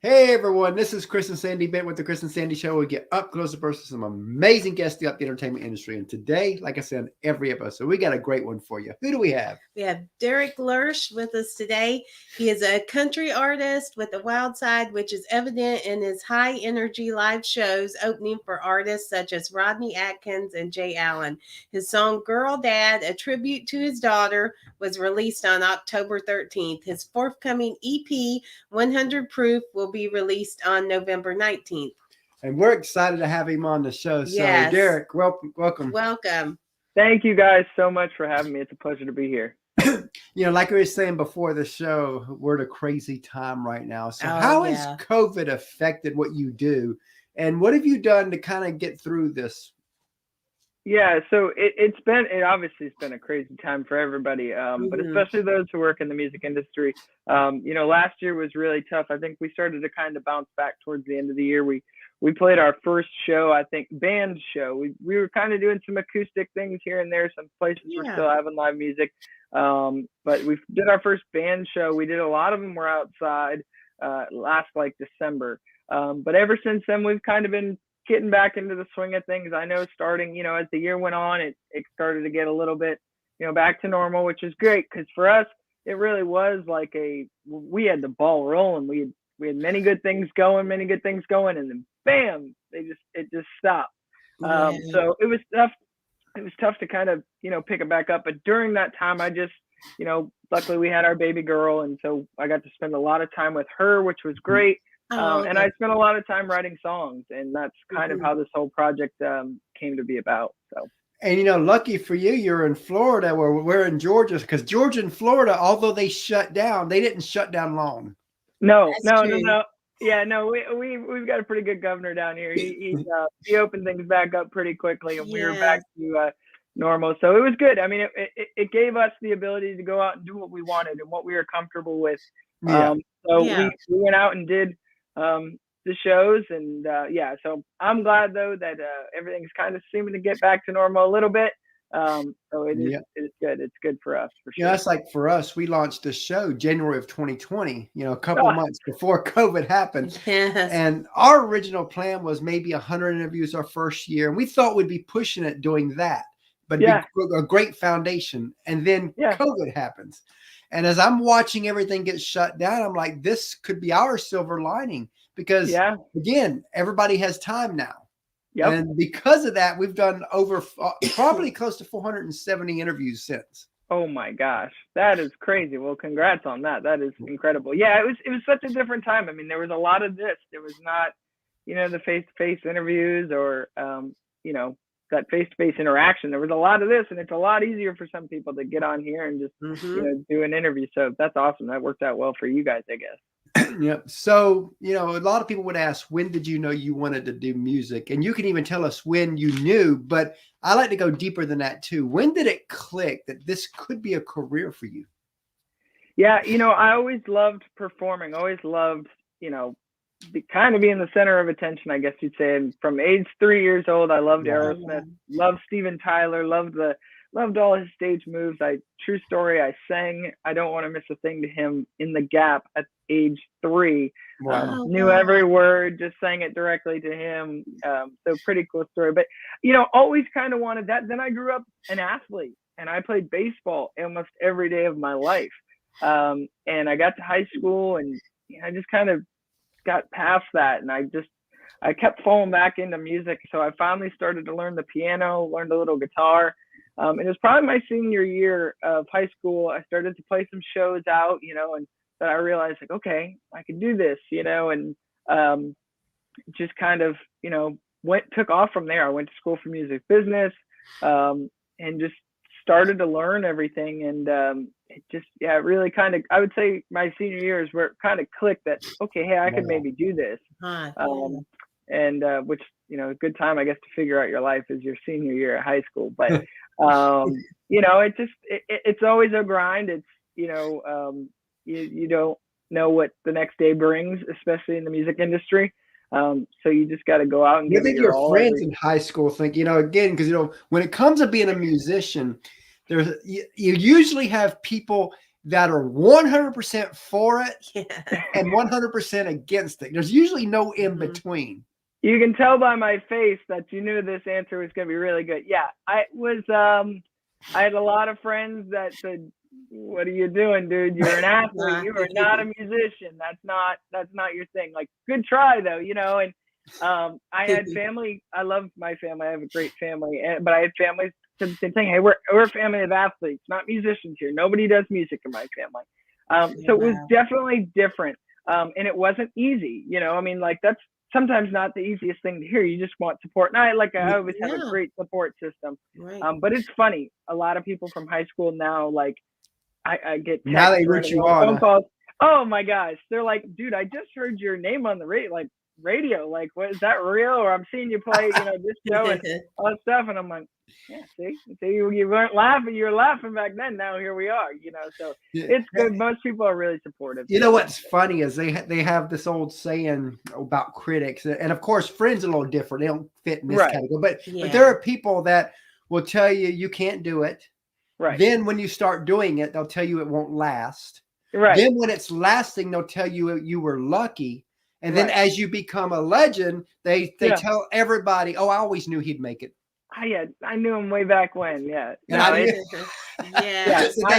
Hey everyone, this is Chris and Sandy Bent with the Chris and Sandy Show. We get up close and personal some amazing guests throughout the entertainment industry. And today, like I said, every episode, we got a great one for you. Who do we have? We have Derek Lersch with us today. He is a country artist with a wild side, which is evident in his high energy live shows opening for artists such as Rodney Atkins and Jay Allen. His song Girl Dad, a tribute to his daughter, was released on October 13th. His forthcoming EP, 100 Proof, will be released on November 19th. And we're excited to have him on the show. So, Yes. Derek, welcome. Welcome. Thank you guys so much for having me. It's a pleasure to be here. Like we were saying before the show, we're at a crazy time right now. So, how has COVID affected what you do? And what have you done to kind of get through this? Yeah, so it obviously it's been a crazy time for everybody, but especially those who work in the music industry. Last year was really tough. I think we started to kind of bounce back towards the end of the year. We played our first show, I think, band show. We were kind of doing some acoustic things here and there. Some places were still having live music, but we did our first band show. We did a lot of them were outside last December, but ever since then we've kind of been getting back into the swing of things. I know starting, as the year went on, it started to get a little bit, back to normal, which is great because for us, it really was like we had the ball rolling. We had many good things going, and then bam, it just stopped. So it was tough. It was tough to kind of, pick it back up. But during that time, I just, luckily we had our baby girl, and so I got to spend a lot of time with her, which was great. And I spent a lot of time writing songs, and that's kind of how this whole project came to be about. So. And lucky for you, you're in Florida, where we're in Georgia, because Georgia and Florida, although they shut down, they didn't shut down long. No. Yeah, no, we've got a pretty good governor down here. He opened things back up pretty quickly, and we were back to normal. So it was good. I mean, it gave us the ability to go out and do what we wanted and what we were comfortable with. We went out and did the shows, and so I'm glad though that everything's kind of seeming to get back to normal a little bit. So it's good. It's good for us for sure. That's like for us, we launched the show January of 2020, a couple of months before COVID happened. Yes. And our original plan was maybe 100 interviews our first year. And we thought we'd be pushing it doing that, but be a great foundation. And then COVID happens. And as I'm watching everything get shut down, I'm like, this could be our silver lining because again, everybody has time now. Yep. And because of that, we've done over probably close to 470 interviews since. Oh my gosh, that is crazy. Well, congrats on that. That is incredible. Yeah, it was such a different time. I mean, there was a lot of this. There was not, the face-to-face interviews or, that face-to-face interaction. There was a lot of this, and it's a lot easier for some people to get on here and just, do an interview. So that's awesome. That worked out well for you guys, I guess. Yep. So, a lot of people would ask, when did you know you wanted to do music? And you can even tell us when you knew, but I like to go deeper than that too. When did it click that this could be a career for you? Yeah. I always loved performing, always loved, kind of being the center of attention, I guess you'd say. And from age 3 years old, I loved Aerosmith, loved Steven Tyler, loved all his stage moves. True story, I sang I Don't Want to Miss a Thing to him in the Gap at age 3. Knew every word, just sang it directly to him. So pretty cool story. But, always kind of wanted that. Then I grew up an athlete, and I played baseball almost every day of my life. And I got to high school, and I just kind of got past that. And I kept falling back into music. So I finally started to learn the piano, learned a little guitar. It was probably my senior year of high school. I started to play some shows out, and then I realized okay, I could do this, and just kind of, took off from there. I went to school for music business, and just started to learn everything. And it just, really kind of, I would say my senior year is where it kind of clicked that, okay, hey, I could maybe do this. And which, a good time, I guess, to figure out your life is your senior year at high school. But, it's always a grind. It's, you don't know what the next day brings, especially in the music industry. So you just got to go out and give it your all. Your friends in high school think, again, because, when it comes to being a musician, you usually have people that are 100% for it and 100% against it. There's usually no in between. You can tell by my face that you knew this answer was going to be really good. Yeah, I had a lot of friends that said, "What are you doing, dude? You're an athlete. You are not a musician. That's not your thing." Like, good try though, you know. And I had family. I love my family. I have a great family, but I had families said the same thing. Hey, we're a family of athletes, not musicians here. Nobody does music in my family. So it was definitely different, and it wasn't easy. You know, I mean, like, that's sometimes not the easiest thing to hear. You just want support. And I always have a great support system. Right. But it's funny. A lot of people from high school now, like, I get now they root you on phone calls. Oh my gosh. They're like, dude, I just heard your name on the radio. Like, what, is that real? Or I'm seeing you play, you know, this show and all that stuff. And I'm like, yeah, see, you weren't laughing. You were laughing back then. Now here we are, you know, so it's good. Most people are really supportive. You know, what's funny is they have this old saying about critics. And of course, friends are a little different. They don't fit in this category, but there are people that will tell you can't do it. Right. Then when you start doing it, they'll tell you it won't last. Right. Then when it's lasting, they'll tell you you were lucky. And then as you become a legend, they tell everybody, "Oh, I always knew he'd make it." I knew him way back when. Yeah. And I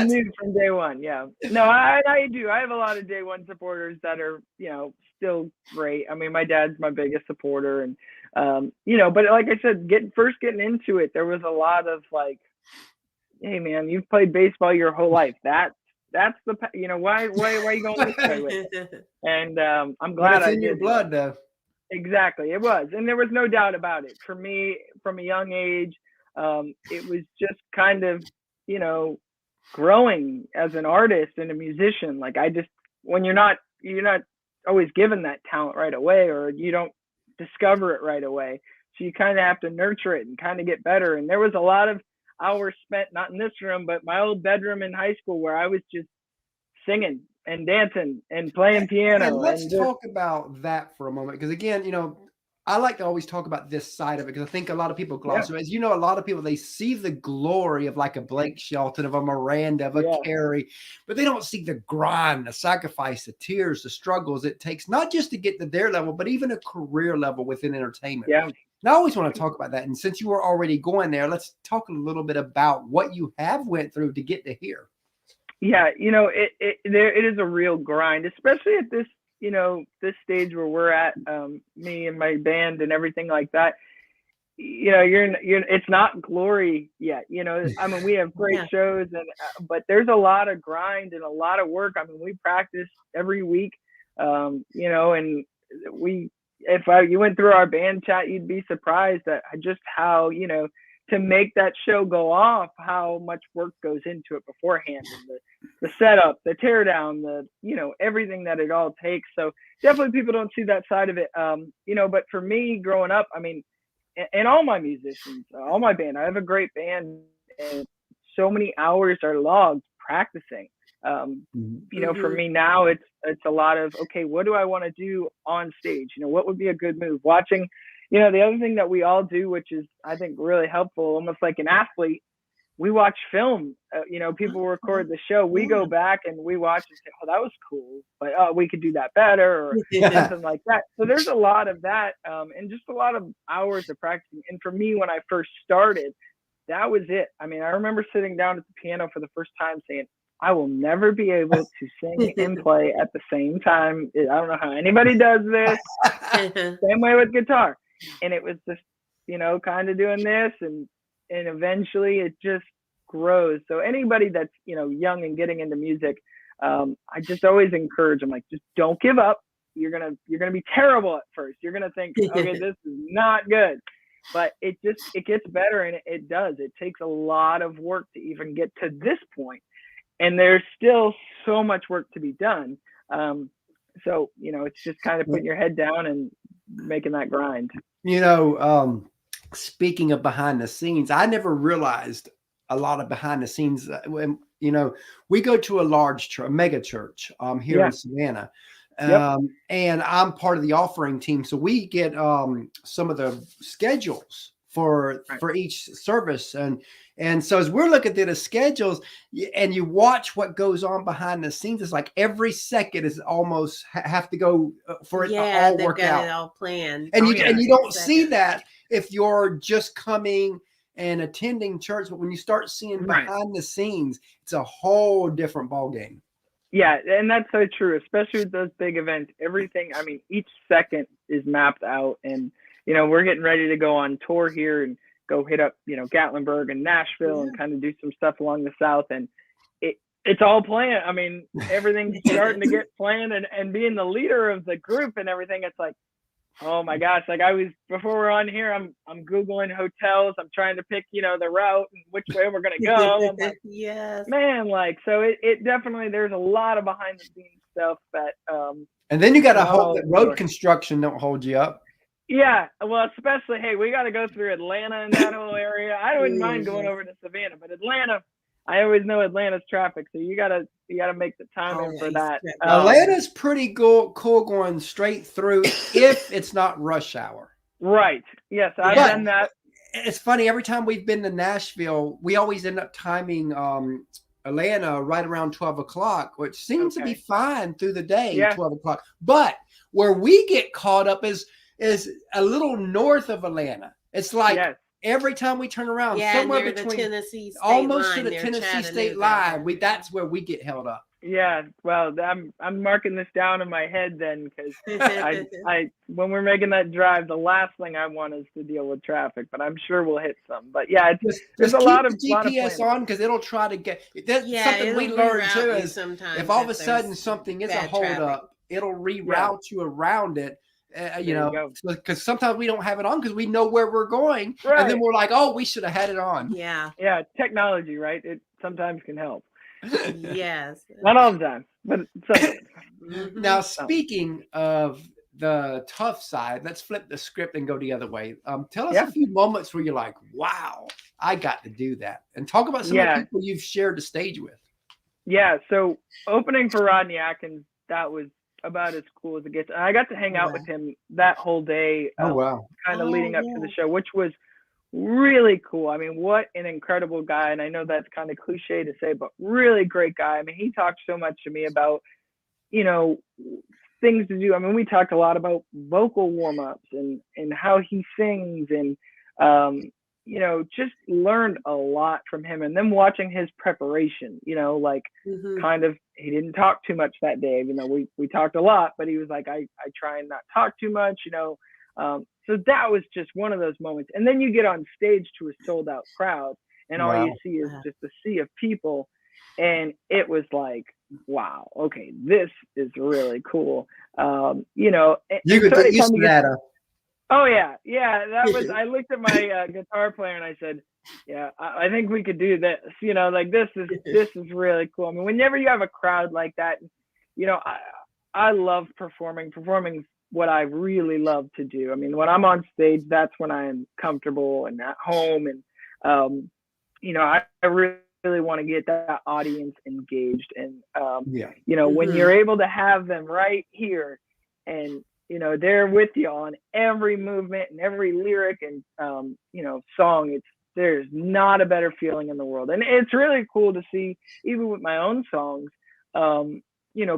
knew from day one. Yeah. No, I do. I have a lot of day one supporters that are, you know, still great. I mean, my dad's my biggest supporter, and you know, but like I said, getting into it, there was a lot of like, "Hey man, you've played baseball your whole life. That's the, you know, why are you going this way with it?" And I'm glad it's in your blood though. Exactly, it was, and there was no doubt about it. For me, from a young age, it was just kind of, you know, growing as an artist and a musician. Like, when you're not always given that talent right away, or you don't discover it right away, so you kind of have to nurture it and kind of get better. And there was a lot of hours spent, not in this room, but my old bedroom in high school, where I was just singing and dancing and playing piano. And let's talk about that for a moment, because again, you know, I like to always talk about this side of it, because I think a lot of people gloss over. As you know, a lot of people, they see the glory of like a Blake Shelton, of a Miranda, of a Carey, but they don't see the grind, the sacrifice, the tears, the struggles it takes, not just to get to their level, but even a career level within entertainment. Yeah. And I always want to talk about that. And since you were already going there, let's talk a little bit about what you have went through to get to here. Yeah, you know, it is a real grind, especially at this, you know, this stage where we're at, me and my band and everything like that. You know, it's not glory yet. You know, I mean, we have great shows, but there's a lot of grind and a lot of work. I mean, we practice every week, you know, and you went through our band chat, you'd be surprised at just how, you know, to make that show go off, how much work goes into it beforehand, and the setup, the teardown, you know, everything that it all takes. So definitely people don't see that side of it. You know, but for me growing up, I mean, and all my musicians, all my band, I have a great band, and so many hours are logged practicing. You know, for me now, it's a lot of, okay, what do I want to do on stage? You know, what would be a good move? Watching, you know, the other thing that we all do, which is, I think, really helpful, almost like an athlete, we watch film. You know, people record the show. We go back and we watch and say, "Oh, that was cool, but we could do that better," or something like that. So there's a lot of that, and just a lot of hours of practicing. And for me, when I first started, that was it. I mean, I remember sitting down at the piano for the first time saying, "I will never be able to sing and play at the same time. I don't know how anybody does this." Same way with guitar. And it was just, you know, kind of doing this, and eventually it just grows. So anybody that's, you know, young and getting into music, I just always encourage them, like, just don't give up. You're gonna be terrible at first. You're gonna think, okay, this is not good, but it gets better, and it does. It takes a lot of work to even get to this point, and there's still so much work to be done. So, you know, it's just kind of putting your head down and making that grind. You know, speaking of behind the scenes, I never realized a lot of behind the scenes. When, you know, we go to a large church, a mega church here in Savannah. And I'm part of the offering team. So we get some of the schedules for each service. And so as we're looking at the schedules and you watch what goes on behind the scenes, it's like every second is almost have to go for it to all work out. It all planned. And you don't see that if you're just coming and attending church, but when you start seeing behind the scenes, it's a whole different ball game. Yeah, and that's so true, especially with those big events. Everything, I mean, each second is mapped out, and we're getting ready to go on tour here and go hit up, Gatlinburg and Nashville and kind of do some stuff along the South, and it's all planned. I mean, everything's starting to get planned, and being the leader of the group and everything, it's like, oh my gosh, like before we're on here, I'm Googling hotels. I'm trying to pick, the route and which way we're going to go. I'm like, yes, man, like, so it definitely, there's a lot of behind the scenes stuff that, and then you got to hope that road construction don't hold you up. Yeah. Well, especially, hey, we got to go through Atlanta and that whole area. I wouldn't mind going over to Savannah, but Atlanta, I always know Atlanta's traffic. So you gotta make the time in for that. Atlanta's pretty cool going straight through if it's not rush hour. Right. Yes, I've done that. It's funny. Every time we've been to Nashville, we always end up timing Atlanta right around 12 o'clock, which seems to be fine through the day, 12 o'clock. But where we get caught up is a little north of Atlanta. It's like every time we turn around, somewhere between almost to the Tennessee state line, that's where we get held up. Yeah, well, I'm marking this down in my head then, because I when we're making that drive, the last thing I want is to deal with traffic, but I'm sure we'll hit some. But yeah, there's a lot of GPS on, because it'll try to get. That's something we learned too, is if all of a sudden something is a holdup, it'll reroute you around it. Because sometimes we don't have it on because we know where we're going, and then we're like, oh, we should have had it on. Yeah, technology, right? It sometimes can help. Yes, not all the time, but sometimes. Now, speaking of the tough side, let's flip the script and go the other way. Tell us a few moments where you're like, wow, I got to do that, and talk about some of the people you've shared the stage with. Yeah, so opening for Rodney Atkins, that was about as cool as it gets. And I got to hang out with him that whole day, kind of leading up to the show, which was really cool. I mean, what an incredible guy. And I know that's kind of cliche to say, but really great guy. I mean, he talked so much to me about, things to do. I mean, we talked a lot about vocal warm-ups and how he sings, and, just learned a lot from him. And then watching his preparation, kind of, he didn't talk too much that day. We talked a lot, but he was like, I try and not talk too much, so that was just one of those moments. And then you get on stage to a sold out crowd, and all you see is just a sea of people. And it was like, wow, okay, this is really cool. You could get used to that. Oh yeah. That was. I looked at my guitar player and I said, "Yeah, I think we could do this." This is really cool. I mean, whenever you have a crowd like that, I love performing. Performing's what I really love to do. I mean, when I'm on stage, that's when I am comfortable and at home, and I really want to get that audience engaged, and when you're able to have them right here, and they're with you on every movement and every lyric and, song. There's not a better feeling in the world. And it's really cool to see, even with my own songs,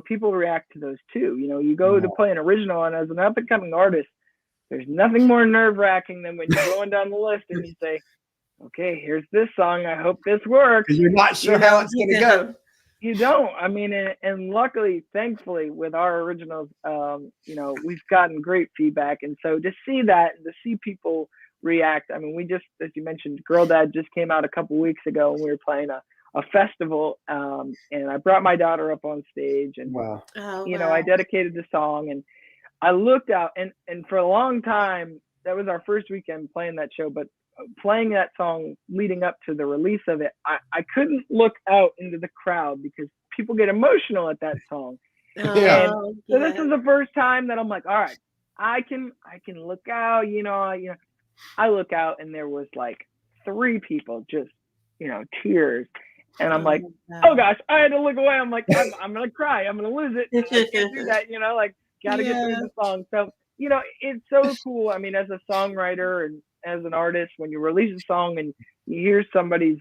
people react to those too. You go to play an original, and as an up and coming artist, there's nothing more nerve wracking than when you're going down the list and you say, okay, here's this song. I hope this works. Because you're not sure how it's going to go. You don't. I mean, and luckily, thankfully, with our originals, we've gotten great feedback. And so to see that, to see people react, I mean, we just, as you mentioned, Girl Dad just came out a couple weeks ago, and we were playing a festival, and I brought my daughter up on stage, and, I dedicated the song, and I looked out, and for a long time, that was our first weekend playing that show, but playing that song leading up to the release of it, I couldn't look out into the crowd because people get emotional at that song. So this is the first time that I'm like, all right, I can look out, I look out, and there was like 3 people just, tears. And I'm like, oh gosh, I had to look away. I'm like, I'm going to cry. I'm going to lose it. I can't do that, got to get through the song. So, it's so cool. I mean, as a songwriter as an artist when you release a song and you hear somebody's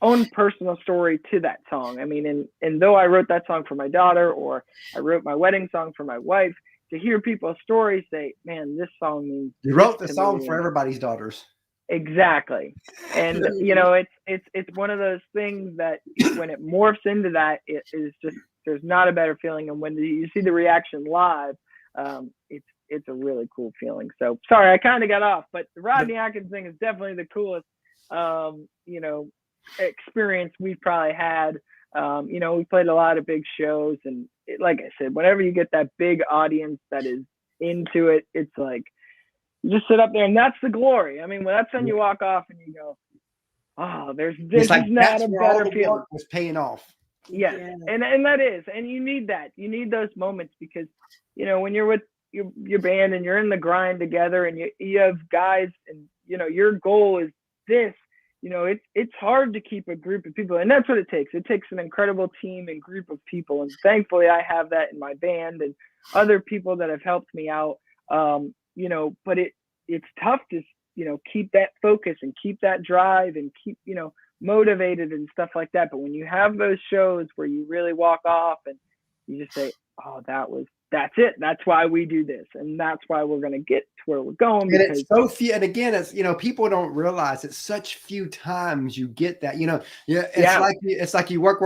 own personal story to that song. I mean, and though I wrote that song for my daughter, or I wrote my wedding song for my wife, to hear people's stories say, man, this song means you wrote the song for everybody's daughters. Exactly. And it's one of those things that when it morphs into that, it is just, there's not a better feeling. And when you see the reaction live, it's a really cool feeling. So sorry, I kind of got off, but the Rodney Atkins thing is definitely the coolest experience we've probably had. We played a lot of big shows, and like I said, whenever you get that big audience that is into it, it's like you just sit up there, and that's the glory. I mean, when that's when you walk off and you go, oh, there's like, not a better feeling. Was paying off. Yes. Yeah. And that is, and you need that. You need those moments because, when you're with your band and you're in the grind together and you have guys and, your goal is this, it's hard to keep a group of people. And that's what it takes. It takes an incredible team and group of people. And thankfully I have that in my band and other people that have helped me out. But it's tough to, keep that focus and keep that drive and keep, motivated and stuff like that. But when you have those shows where you really walk off and you just say, oh, that's it. That's why we do this. And that's why we're going to get to where we're going. And it's so few. And again, it's, people don't realize it's such few times you get that, it's like you work,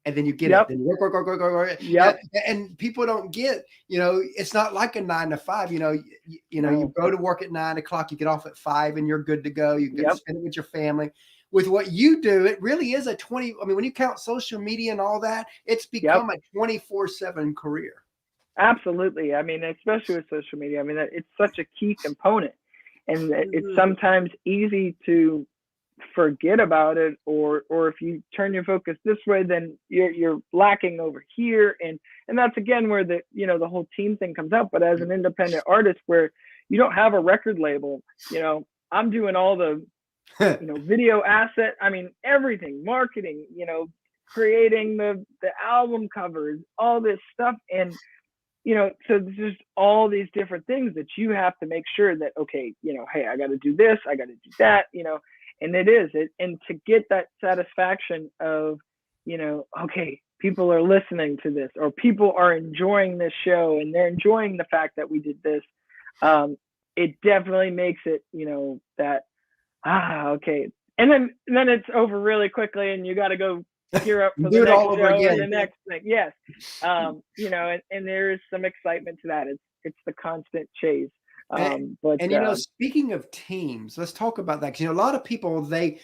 and then you get it. Then you work. Yep. And people don't get, it's not like a 9 to 5, you go to work at 9 o'clock, you get off at 5 and you're good to go. You get to spend it with your family. With what you do, it really is when you count social media and all that, it's become a 24/7 career. Absolutely. I mean, especially with social media, I mean, it's such a key component, and it's sometimes easy to forget about it, or if you turn your focus this way, then you're lacking over here. And that's again where the whole team thing comes out. But as an independent artist where you don't have a record label, I'm doing all the video asset, I mean, everything, marketing, creating the album covers, all this stuff. And, so there's just all these different things that you have to make sure that, okay, hey, I got to do this, I got to do that, and and to get that satisfaction of, okay, people are listening to this, or people are enjoying this show and they're enjoying the fact that we did this. It definitely makes it, that, okay. And then it's over really quickly and you got to go gear up for the next show and the next thing. Yes. And there is some excitement to that. It's the constant chase. Speaking of teams, let's talk about that. Because, a lot of people, they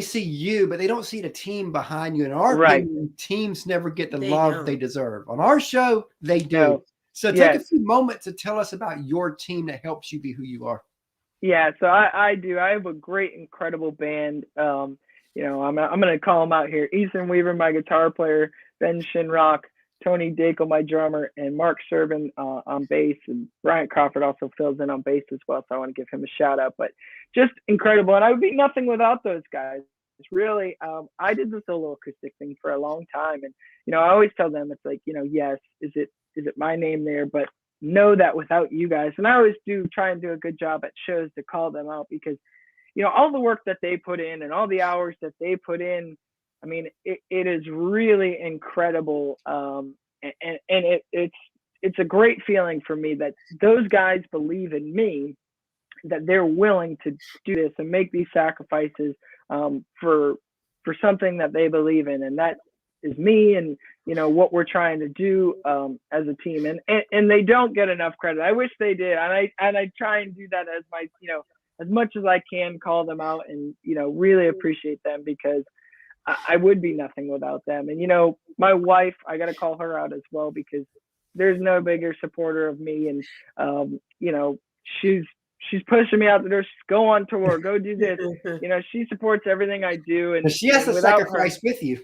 see you, but they don't see the team behind you. And our opinion, teams never get the love they deserve. On our show, they do. No. So take a few moments to tell us about your team that helps you be who you are. Yeah, so I do. I have a great, incredible band. I'm going to call them out here. Ethan Weaver, my guitar player, Ben Shinrock, Tony Dakel, my drummer, and Mark Servin on bass. And Ryan Crawford also fills in on bass as well, so I want to give him a shout out. But just incredible. And I would be nothing without those guys. It's really, I did the solo acoustic thing for a long time. And, I always tell them, it's like, yes, is it my name there? But know that without you guys, and I always do try and do a good job at shows to call them out, because all the work that they put in and all the hours that they put in, I mean, it is really incredible. And it's a great feeling for me that those guys believe in me, that they're willing to do this and make these sacrifices for something that they believe in, and that is me and what we're trying to do as a team, and they don't get enough credit. I wish they did, and I try and do that as my as much as I can, call them out and really appreciate them, because I would be nothing without them. And my wife, I got to call her out as well, because there's no bigger supporter of me, and she's pushing me out the door. She's go on tour, go do this. She supports everything I do, and she has to sacrifice with you.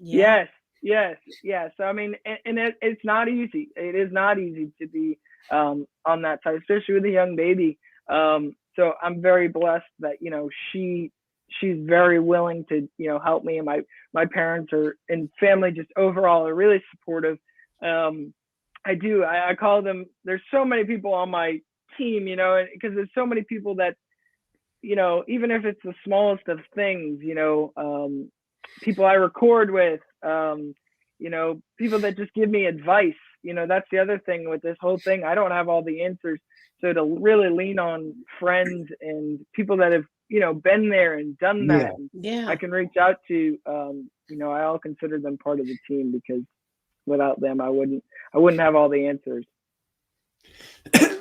Yes. So I mean, and it's not easy. It is not easy to be on that side, especially with a young baby. So I'm very blessed that she's very willing to help me, and my parents and family just overall are really supportive. I call them. There's so many people on my team, you know, because there's so many people that, you know, even if it's the smallest of things, you know, people I record with, you know, people that just give me advice. You know, that's the other thing with this whole thing. I don't have all the answers. So to really lean on friends and people that have, you know, been there and done that, I can reach out to, you know, I all consider them part of the team, because without them, I wouldn't have all the answers.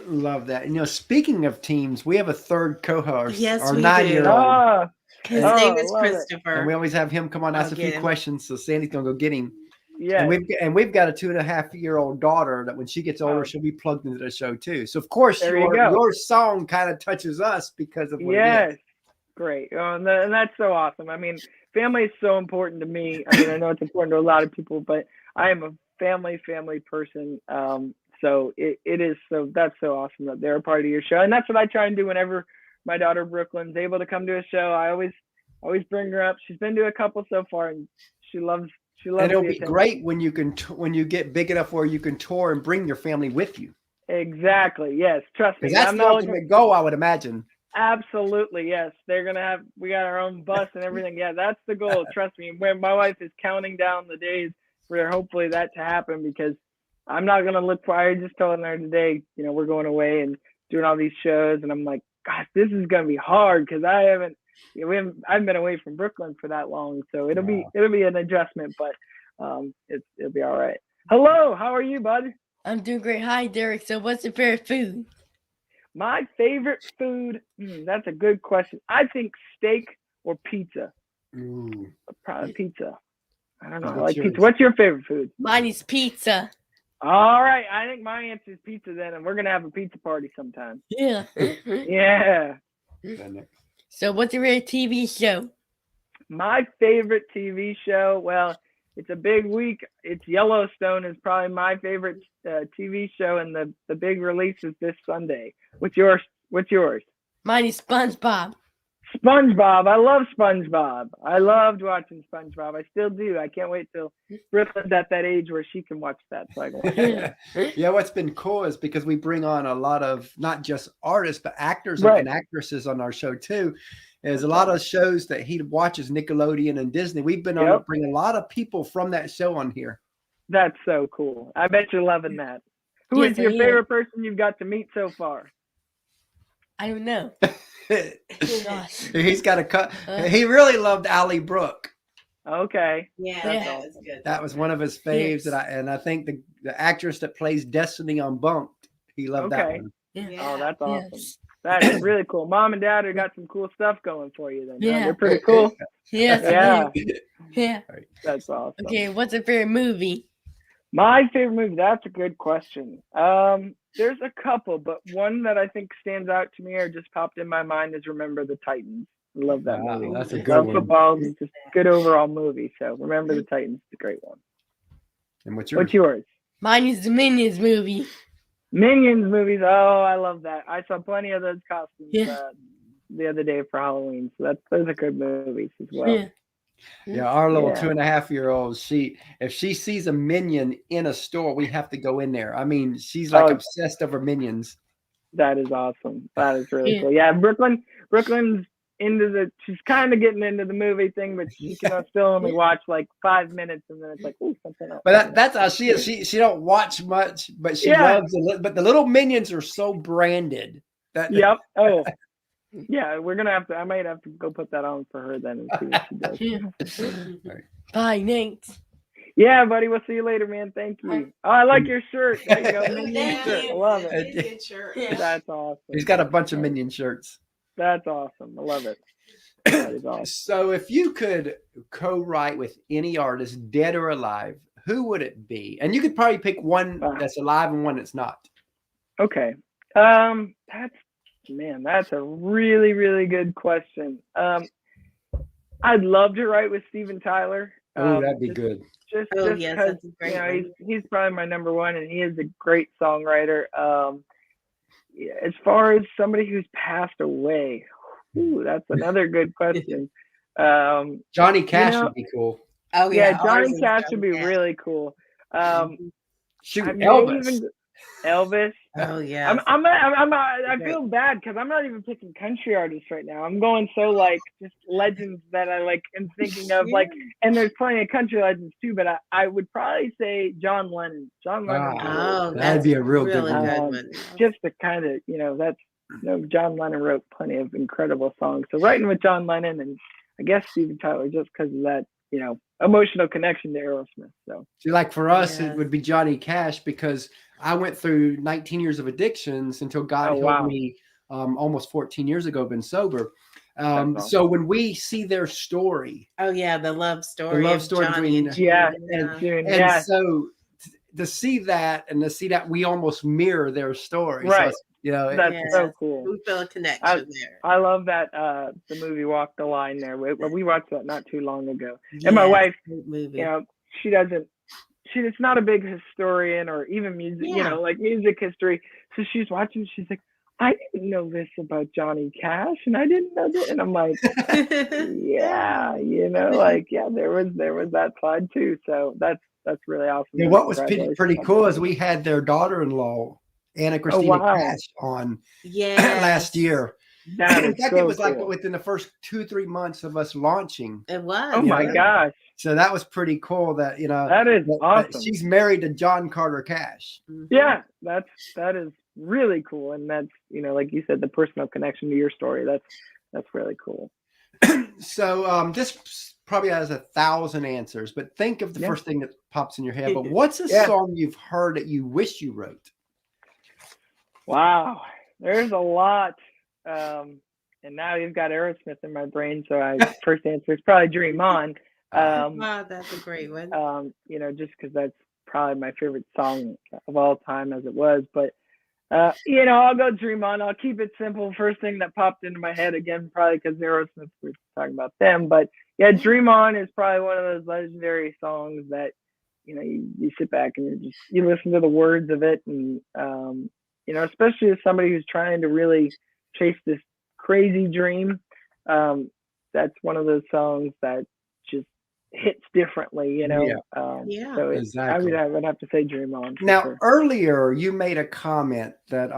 Love that. You know, speaking of teams, we have a third co-host. Yes, our we 9-year-old. His name is Christopher. And we always have him come on, ask a few questions. So Sandy's gonna go get him. Yeah. And we've got a 2.5-year-old daughter that when she gets older, she'll be plugged into the show too. So of course your song kind of touches us because of what it is. Great. And that's so awesome. I mean, family is so important to me. I mean, I know it's important to a lot of people, but I am a family person. So it is, so that's so awesome that they're a part of your show. And that's what I try and do whenever my daughter Brooklyn's able to come to a show. I always bring her up. She's been to a couple so far, and she loves and it'll be great when you can when you get big enough where you can tour and bring your family with you. Exactly. Yes. Trust me. That's the ultimate goal, I would imagine. Absolutely. Yes. We got our own bus and everything. Yeah, that's the goal. Trust me. When my wife is counting down the days for hopefully that to happen, because I'm not going to look for, I just told her today, you know, we're going away and doing all these shows. And I'm like, gosh, this is going to be hard, because I haven't been away from Brooklyn for that long. So it'll be an adjustment, but it'll be all right. Hello. How are you, bud? I'm doing great. Hi, Derek. So what's your favorite food? My favorite food? That's a good question. I think steak or pizza. Probably pizza. I don't know. I like pizza. What's your favorite food? Mine is pizza. All right. I think my answer is pizza then, and we're going to have a pizza party sometime. Yeah. Yeah. So what's your favorite TV show? My favorite TV show? Well, it's a big week. It's Yellowstone is probably my favorite TV show, and the big release is this Sunday. What's yours? Mine is SpongeBob. SpongeBob. I love SpongeBob. I loved watching SpongeBob. I still do. I can't wait till Brooklyn's at that age where she can watch that. So I can watch it. Yeah, what's been cool is because we bring on a lot of not just artists, but actors and actresses on our show too. There's a lot of shows that he watches, Nickelodeon and Disney. We've been on to bring a lot of people from that show on here. That's so cool. I bet you're loving that. Who is your favorite person you've got to meet so far? I don't know. He's got a cut. He really loved Allie Brooke. Okay. Yeah, that was good. That was one of his faves. And I think the actress that plays Destiny on Bunked, he loved that one. Yeah. Oh, that's awesome. Yes. That is really cool. Mom and Dad have got some cool stuff going for you then. Yeah. They're pretty cool. Yes. Yeah. That's awesome. Okay, what's your favorite movie? My favorite movie, that's a good question. There's a couple, but one that I think stands out to me or just popped in my mind is Remember the Titans. I love that movie. That's a good one. Football is just a good overall movie. So Remember the Titans is a great one. And what's yours? Mine is the Minions movie. Minions movies. Oh, I love that. I saw plenty of those costumes the other day for Halloween. So those are good movies as well. Yeah, our little 2.5-year-old, if she sees a Minion in a store, we have to go in there. I mean, she's like obsessed over Minions. That is awesome. That is really cool. Yeah, Brooklyn's she's kind of getting into the movie thing, but she can still only watch like 5 minutes, and then it's like, oh, something else. But that's how she is. She don't watch much, but she loves it. But the little Minions are so branded. Yep. Oh. Yeah, I might have to go put that on for her then and see what she does. Bye, Nate. Yeah, buddy. We'll see you later, man. Thank you. Oh, I like your shirt. There you go. Minion shirt. I love it. Good shirt. That's awesome. He's got a bunch of Minion shirts. That's awesome. I love it. That is awesome. So if you could co-write with any artist, dead or alive, who would it be? And you could probably pick one that's alive and one that's not. Okay. That's a really, really good question. I'd love to write with Steven Tyler. Oh, that'd be good. Just because he's probably my number one, and he is a great songwriter. As far as somebody who's passed away, that's another good question. Johnny Cash would be cool. Oh yeah, Johnny Cash would be really cool. Shoot, Elvis. Elvis. Oh yeah. I feel bad because I'm not even picking country artists right now. I'm going so like just legends that I like am thinking of like, and there's plenty of country legends too. But I would probably say John Lennon. John Lennon. Oh, that'd be a real really good one. Good one. Just to kind of John Lennon wrote plenty of incredible songs. So writing with John Lennon and I guess Steven Tyler just because of that emotional connection to Aerosmith. So see, like for us, it would be Johnny Cash because I went through 19 years of addictions until God helped me almost 14 years ago, been sober. Awesome. So when we see their story. Oh, yeah, the love story. The love story Johnny between June. And so to see that we almost mirror their story. Right. So, that's so cool. We feel a connection there. I love that the movie Walk the Line there. We watched that not too long ago. And my wife, she's not a big historian or even music, like music history. So she's watching, she's like, I didn't know this about Johnny Cash and I didn't know that. And I'm like, there was that side too. So that's really awesome. Yeah, what was pretty cool is we had their daughter-in-law, Anna Christina Cash, on last year. In fact, it was like within the first 2-3 months of us launching. It was. Oh my gosh. So that was pretty cool that, that is awesome. She's married to John Carter Cash. Yeah, that is really cool. And that's, like you said, the personal connection to your story. That's really cool. So this probably has 1,000 answers, but think of the first thing that pops in your head. But what's a song you've heard that you wish you wrote? Wow, there's a lot. And now you've got Aerosmith in my brain. So first answer is probably Dream On. Wow, that's a great one. Just because that's probably my favorite song of all time as it was. But, I'll go Dream On. I'll keep it simple. First thing that popped into my head again, probably because Aerosmith, we're talking about them. But yeah, Dream On is probably one of those legendary songs that, you sit back and you listen to the words of it. And, especially as somebody who's trying to really chase this crazy dream. That's one of those songs that just hits differently, So exactly. I would have to say Dream On. Now, earlier you made a comment that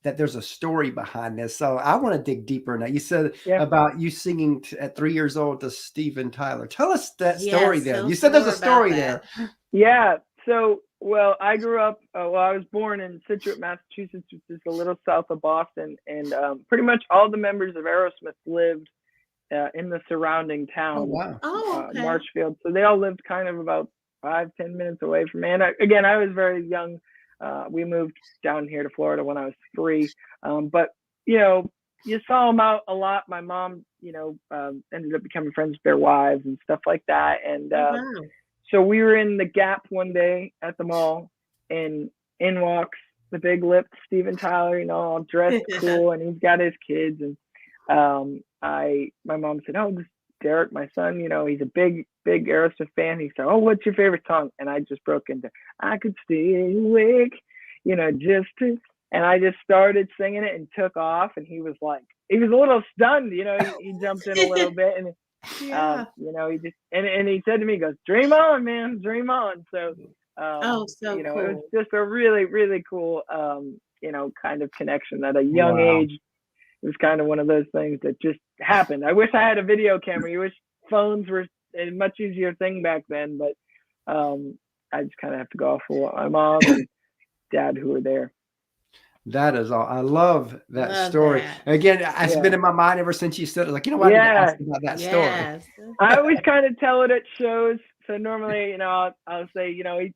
that there's a story behind this. So I want to dig deeper in that. You said about you singing at 3 years old to Steven Tyler. Tell us that story then. You said there's a story there. Yeah. So, I grew up, I was born in Situate, Massachusetts, which is a little south of Boston. And pretty much all the members of Aerosmith lived in the surrounding town, Marshfield. So they all lived kind of about 5-10 minutes away from me. And I was very young. We moved down here to Florida when I was 3. But, you saw them out a lot. My mom, ended up becoming friends with their wives and stuff like that. And so we were in the Gap one day at the mall, and in walks the big lipped Steven Tyler, all dressed cool, and he's got his kids. And my mom said, "Oh, this is Derek, my son. He's a big Aerosmith fan." He said, "Oh, what's your favorite song?" And I just broke into "I Could Stay Awake," and I just started singing it and took off. And he was a little stunned. He jumped in a little bit and. He just and he said to me, he goes, "Dream on, man, dream on." So, cool. It was just a really, really cool, kind of connection at a young age. It was kind of one of those things that just happened. I wish I had a video camera. You wish phones were a much easier thing back then, but I just kind of have to go off of what my mom and dad who were there. That is all. I love that story. That. Again, it's been in my mind ever since you said it. Like, what? I need to ask about that story. I always kind of tell it at shows. So normally, I'll say,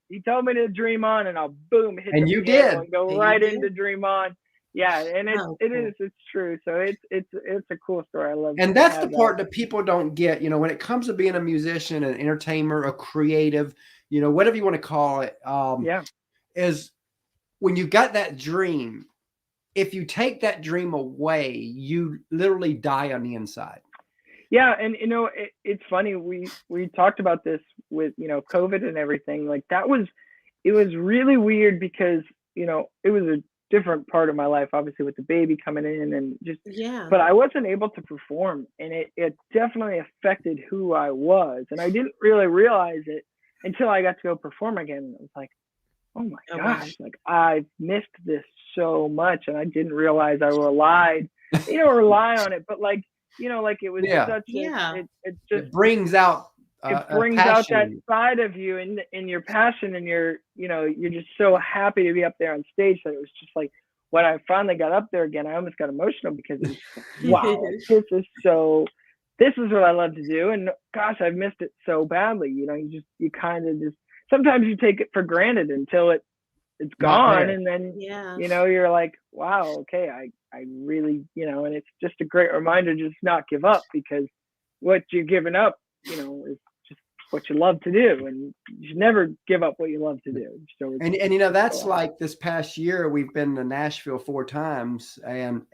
he told me to dream on, and I'll boom hit. And you did. And go right into dream on. Yeah, and it's true. So it's a cool story. I love. And that's the part that people don't get. When it comes to being a musician, an entertainer, a creative, whatever you want to call it. Is when you got that dream, if you take that dream away, you literally die on the inside. Yeah. And, it's funny. We talked about this with, COVID and everything like that. It was really weird because, it was a different part of my life, obviously with the baby coming in and but I wasn't able to perform, and it definitely affected who I was. And I didn't really realize it until I got to go perform again. I was like, oh my Oh, gosh, like I missed this so much, and I didn't realize I relied, rely on it, but like, like it was such yeah. it just It brings out it a brings out that passion. side of you and your passion and you're just so happy to be up there on stage that it was just like when I finally got up there again, I almost got emotional because it was just like, wow, like, this is what I love to do, and gosh, I've missed it so badly. You kind of just sometimes you take it for granted until it's gone, and then you're like, wow, okay, I really, and it's just a great reminder to just not give up, because what you're giving up, is just what you love to do, and you should never give up what you love to do. So and that's like this past year we've been to Nashville 4 times, and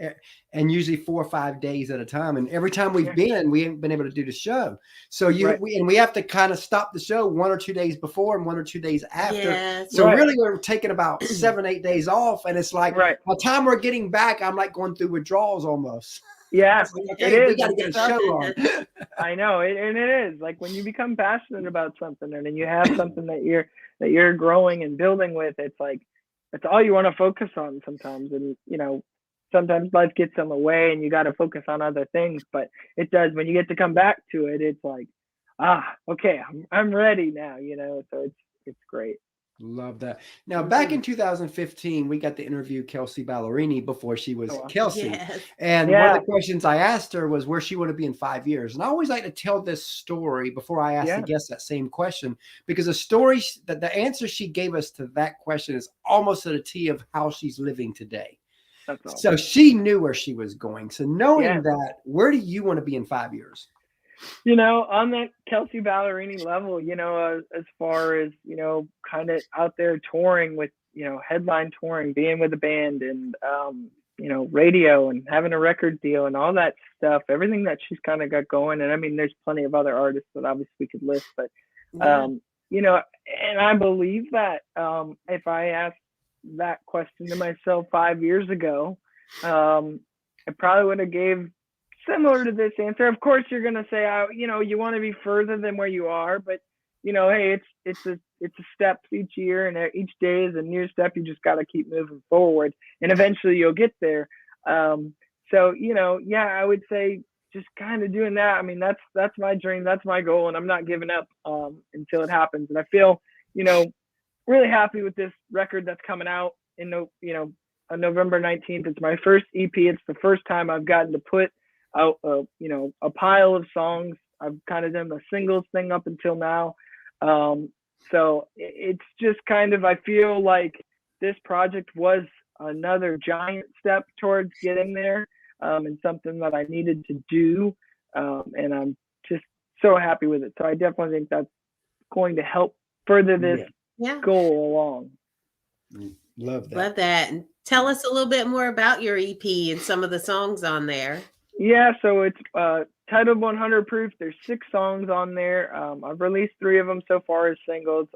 usually 4 or 5 days at a time, and every time we've been, we haven't been able to do the show. So we have to kind of stop the show 1 or 2 days before and 1 or 2 days after. So really we're taking about 7, 8 days off, and it's like by the time we're getting back, I'm like going through withdrawals almost. Yeah, like, okay, we got to get a show on. I know, and it is like when you become passionate about something, and then you have something that you're growing and building with. It's like that's all you want to focus on sometimes, and sometimes life gets in the way, and you got to focus on other things. But it does when you get to come back to it. It's like, okay, I'm ready now. So it's great. Love that. Now, back in 2015, we got to interview Kelsea Ballerini before she was Kelsea. Yes. And one of the questions I asked her was where she would be in 5 years. And I always like to tell this story before I ask the guest that same question, because the answer she gave us to that question is almost to the T of how she's living today. That's awesome. So she knew where she was going. So knowing that, where do you want to be in 5 years? On that Kelsea Ballerini level, as far as, kind of out there touring with, headline touring, being with a band and, radio and having a record deal and all that stuff, everything that she's kind of got going. And I mean, there's plenty of other artists that obviously we could list, but, and I believe that if I asked that question to myself 5 years ago, I probably would have gave similar to this answer. Of course, you're going to say, you want to be further than where you are, but hey, it's a step each year, and each day is a new step. You just got to keep moving forward, and eventually you'll get there. So, I would say just kind of doing that. I mean, that's my dream. That's my goal. And I'm not giving up until it happens. And I feel, really happy with this record that's coming out on November 19th. It's my first EP. It's the first time I've gotten to put out a pile of songs. I've kind of done the singles thing up until now. So it's just kind of, I feel like this project was another giant step towards getting there, and something that I needed to do. And I'm just so happy with it. So I definitely think that's going to help further this goal along. Love that. Love that. And tell us a little bit more about your EP and some of the songs on there. Yeah, so it's titled 100 Proof. There's 6 songs on there. I've released 3 of them so far as singles.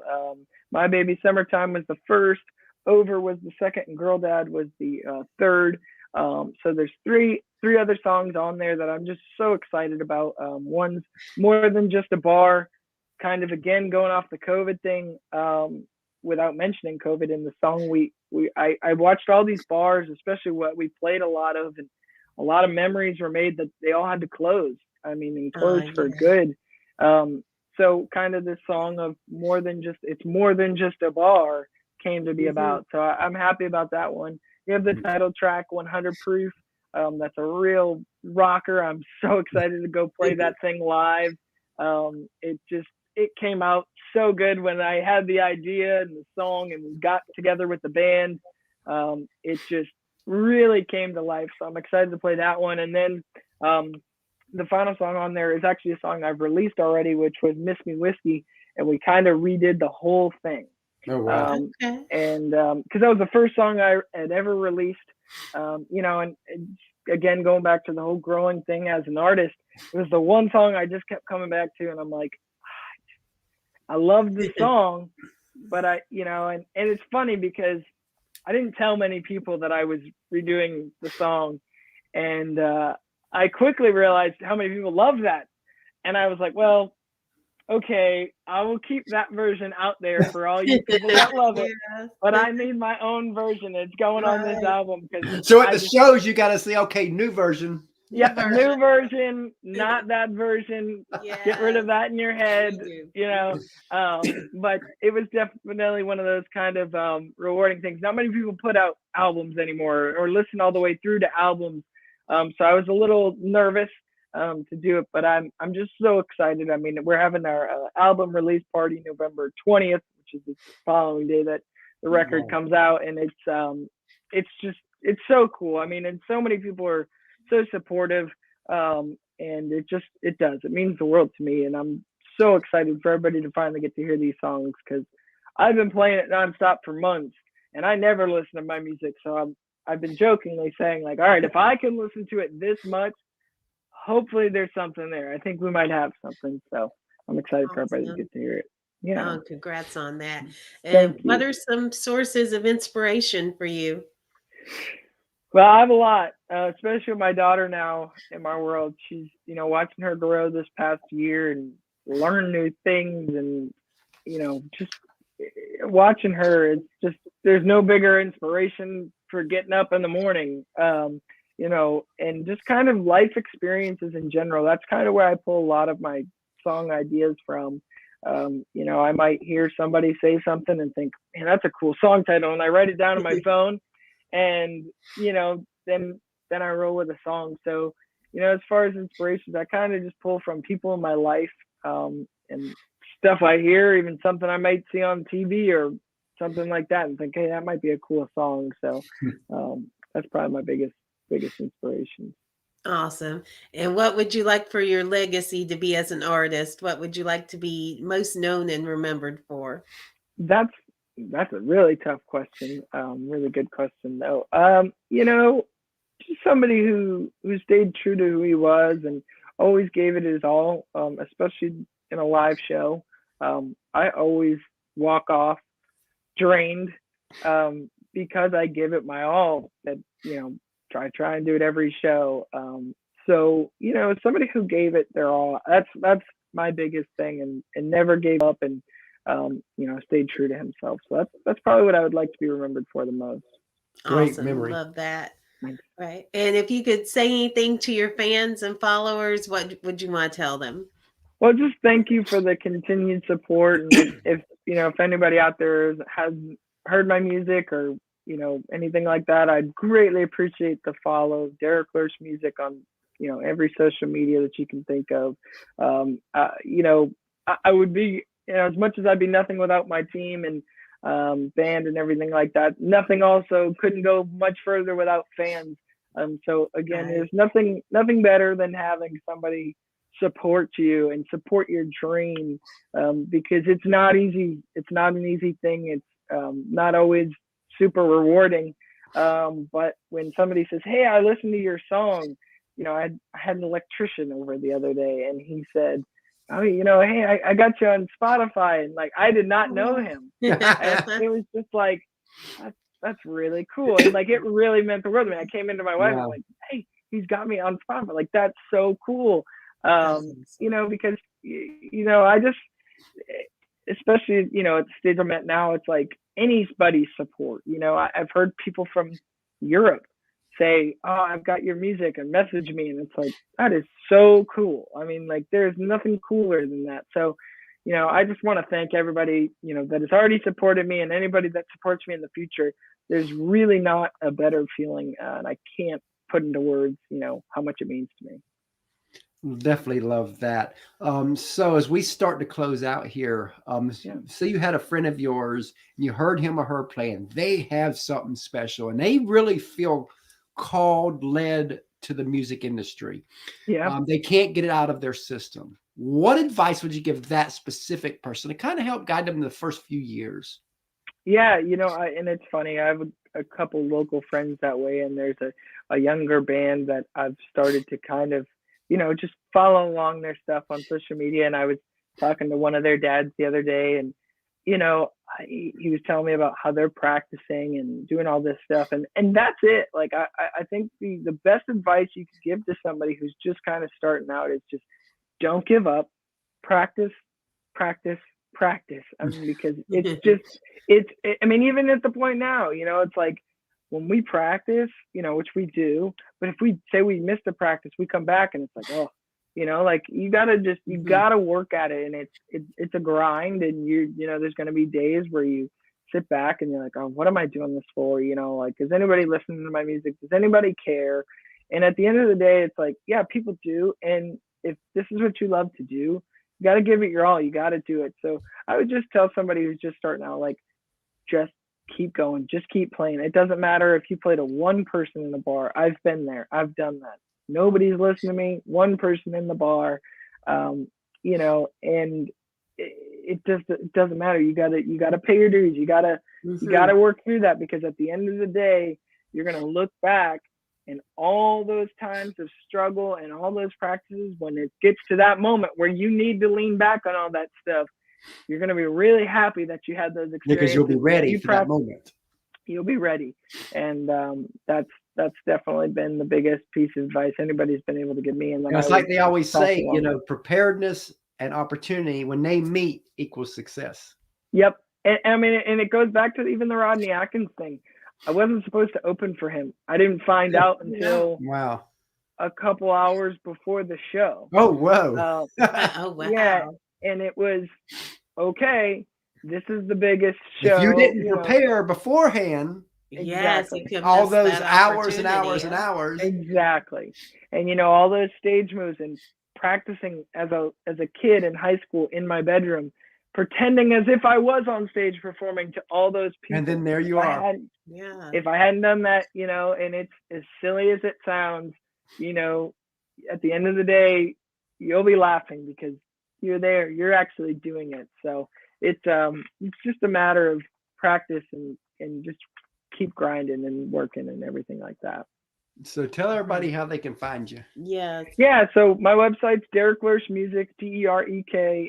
My Baby Summertime was the first, Over was the second, and Girl Dad was the third. So there's three other songs on there that I'm just so excited about. One's More Than Just a Bar, kind of again going off the COVID thing, without mentioning COVID in the song. I watched all these bars, especially what we played a lot of, and a lot of memories were made that they all had to close. I mean, and close for good. So kind of this song of it's more than just a bar came to be about. So I'm happy about that one. You have the title track 100 Proof. That's a real rocker. I'm so excited to go play that thing live. It came out so good when I had the idea and the song and we got together with the band. It just really came to life. So I'm excited to play that one. And then the final song on there is actually a song I've released already, which was Miss Me Whiskey. And we kind of redid the whole thing. Oh, wow. And because that was the first song I had ever released, and again, going back to the whole growing thing as an artist, it was the one song I just kept coming back to. And I'm like, I love the song, but and it's funny because I didn't tell many people that I was redoing the song. And I quickly realized how many people love that. And I was like, well, okay, I will keep that version out there for all you people that love it. But I need my own version. It's going on this album because. So at the shows, you got to say, okay, new version. Yeah, new version, not that version. Yes. Get rid of that in your head, you know. But it was definitely one of those kind of rewarding things. Not many people put out albums anymore or listen all the way through to albums. So I was a little nervous to do it, but I'm just so excited. I mean, we're having our album release party November 20th, which is the following day that the record comes out, and it's so cool. I mean, and so many people are so supportive, and it means the world to me, and I'm so excited for everybody to finally get to hear these songs because I've been playing it nonstop for months and I never listen to my music, so I've been jokingly saying, like, all right, if I can listen to it this much, hopefully there's something there. I think we might have something, so I'm excited for everybody to get to hear it. Yeah. Oh, congrats on that. And what are some sources of inspiration for you? Well, I have a lot, especially with my daughter now in my world. She's, watching her grow this past year and learn new things, and, just watching her, it's just, there's no bigger inspiration for getting up in the morning, and just kind of life experiences in general. That's kind of where I pull a lot of my song ideas from. I might hear somebody say something and think, man, that's a cool song title. And I write it down on my phone. And, then I roll with a song. So, as far as inspirations, I kind of just pull from people in my life, and stuff I hear, even something I might see on TV or something like that, and think, hey, that might be a cool song. So that's probably my biggest inspiration. Awesome. And what would you like for your legacy to be as an artist? What would you like to be most known and remembered for? That's a really tough question. Really good question though. Just somebody who stayed true to who he was and always gave it his all, especially in a live show. I always walk off drained, because I give it my all. That try and do it every show. So somebody who gave it their all. That's my biggest thing, and never gave up, and stayed true to himself. So that's probably what I would like to be remembered for the most. Great awesome. memory. Love that. Thanks. Right. And if you could say anything to your fans and followers, what would you want to tell them? Well, just thank you for the continued support. And if anybody out there has heard my music or anything like that, I'd greatly appreciate the follow. Derek Lersch Music on every social media that you can think of. I would be, as much as I'd be nothing without my team and band and everything like that, nothing also couldn't go much further without fans. So again, there's nothing better than having somebody support you and support your dream, because it's not easy. It's not an easy thing. It's not always super rewarding. But when somebody says, hey, I listened to your song, I had an electrician over the other day, and he said, oh, hey, I got you on Spotify. And like, I did not know him. And it was just like, that's really cool. And like, it really meant the world to me. I came into my wife and was like, hey, he's got me on Spotify. Like, that's so cool. Because, I just, especially, at the stage I'm at now, it's like anybody's support. I've heard people from Europe say, oh, I've got your music, and message me. And it's like, that is so cool. I mean, like, there's nothing cooler than that. So, I just want to thank everybody, that has already supported me, and anybody that supports me in the future. There's really not a better feeling. And I can't put into words, how much it means to me. Definitely love that. So as we start to close out here, say you had a friend of yours and you heard him or her playing, they have something special and they really feel called, led to the music industry. Yeah. They can't get it out of their system. What advice would you give that specific person to kind of help guide them in the first few years? Yeah, and it's funny. I have a couple local friends that way, and there's a younger band that I've started to kind of, just follow along their stuff on social media. And I was talking to one of their dads the other day, and, he was telling me about how they're practicing and doing all this stuff. And that's it. Like, I think the best advice you could give to somebody who's just kind of starting out is just don't give up, practice, practice. I mean, because I mean, even at the point now, it's like when we practice, which we do, but if we say we missed a practice, we come back and it's like, oh, like you gotta work at it, and it's a grind, and there's going to be days where you sit back and you're like, oh, what am I doing this for? Like, is anybody listening to my music? Does anybody care? And at the end of the day, it's like, yeah, people do. And if this is what you love to do, you got to give it your all. You got to do it. So I would just tell somebody who's just starting out, like, just keep going, just keep playing. It doesn't matter if you play to one person in the bar. I've been there. I've done that. Nobody's listening to me. One person in the bar, and it doesn't matter. You gotta pay your dues. You gotta work through that, because at the end of the day, you're gonna look back and all those times of struggle and all those practices, when it gets to that moment where you need to lean back on all that stuff, you're gonna be really happy that you had those experiences. Because you'll be ready for that moment. You'll be ready, and that's definitely been the biggest piece of advice anybody's been able to give me. And it's like they always say, preparedness and opportunity, when they meet, equals success. Yep. And I mean, and it goes back to even the Rodney Atkins thing. I wasn't supposed to open for him. I didn't find out until a couple hours before the show. Oh, whoa. Oh, wow. Yeah. And it was, okay, this is the biggest show. If you didn't prepare beforehand, exactly. Yes, all those hours and hours and hours. Exactly. And all those stage moves, and practicing as a kid in high school in my bedroom, pretending as if I was on stage performing to all those people. And then there you are. If I hadn't done that, and it's as silly as it sounds, at the end of the day, you'll be laughing because you're there, you're actually doing it. So it's just a matter of practice and just keep grinding and working and everything like that. So tell everybody how they can find you. Yes. Yeah. So my website's Derek Lersch Music, DerekLersch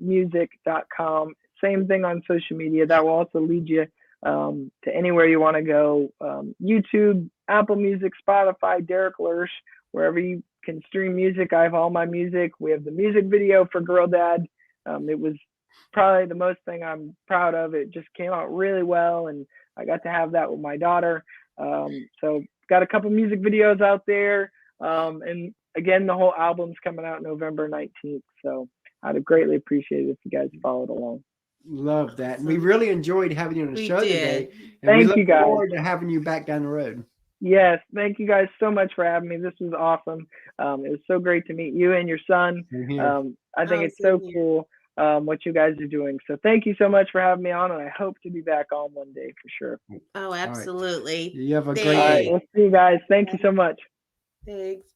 music.com. Same thing on social media. That will also lead you to anywhere you want to go. YouTube, Apple Music, Spotify, Derek Lersch, wherever you can stream music. I have all my music. We have the music video for Girl Dad. It was probably the most thing I'm proud of. It just came out really well, and I got to have that with my daughter. So got a couple music videos out there. And again, the whole album's coming out November 19th. So I'd greatly appreciate it if you guys followed along. Love that. And we really enjoyed having you on the show today. And thank you guys. We look forward to having you back down the road. Yes. Thank you guys so much for having me. This was awesome. It was so great to meet you and your son. I think it's so cool. What you guys are doing. So thank you so much for having me on, and I hope to be back on one day for sure. Oh, absolutely. You have a great day. All right, we'll see you guys. Thank you so much. Thanks.